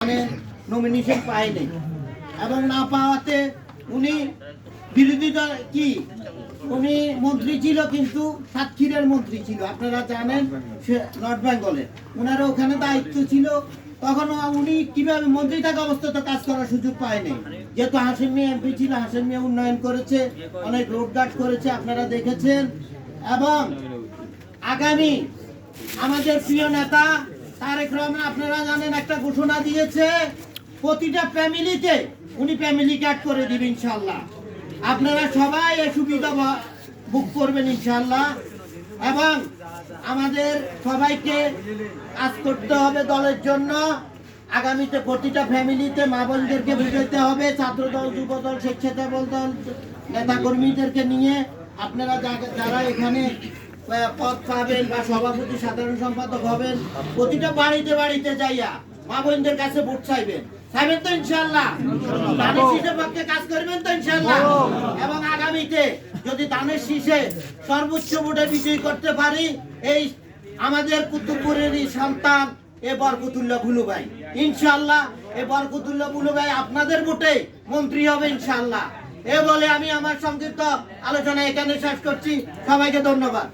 এখানে নমিনেশন পায়নি এবং না পাওয়াতে উনি বিরোধী দল কি উনি মন্ত্রী ছিল কিন্তু সাতক্ষীরার মন্ত্রী ছিল, আপনারা জানেন নর্থ বেঙ্গলের, ওনার ওখানে দায়িত্ব ছিল। তখন উনি কিভাবে মন্ত্রী থাকা অবস্থাতে কাজ করার সুযোগ পায়নি, যেহেতু হাসিম মিয়া এমপি ছিল, হাসিম মিয়া উন্নয়ন করেছে, অনেক রোডঘাট করেছে, আপনারা দেখেছেন। এবং আগামী আমাদের প্রিয় নেতা তারেক রহমান আপনারা জানেন একটা ঘোষণা দিয়েছে, প্রতিটা ফ্যামিলিতে উনি ফ্যামিলি কার্ড করে দিবেন ইনশাআল্লাহ। আপনারা সবাই এই সুবিধা বুক করবেন ইনশাআল্লাহ। এবং আমাদের সবাইকে কাজ করতে হবে দলের জন্য। আগামীতে প্রতিটা ফ্যামিলিতে মা বোনদেরকে বুঝাইতে হবে, ছাত্রদল, যুবদল, স্বেচ্ছাসেবক দল, নেতা কর্মীদেরকে নিয়ে আপনারা যারা এখানে পদ পাবেন বা সভাপতি সাধারণ সম্পাদক হবেন, প্রতিটা বাড়িতে বাড়িতে যাইয়া মা বোনদের কাছে ভোট চাইবেন তো ইনশাআল্লাহ। ধানের শীষের পক্ষে কাজ করবেন তো ইনশাআল্লাহ। এবং আগামীতে যদি ধানের শীষে সর্বোচ্চ ভোটে বিজয়ী করতে পারি, এই আমাদের কুতুবপুরেরই সন্তান এ বরকতুল্লাহ বুলু ভাই, ইনশাআল্লাহ এ বরকতুল্লাহ বুলু ভাই আপনাদের ভোটে মন্ত্রী হবে ইনশাআল্লাহ। এ বলে আমি আমার সংক্ষিপ্ত আলোচনা এখানে শেষ করছি। সবাইকে ধন্যবাদ।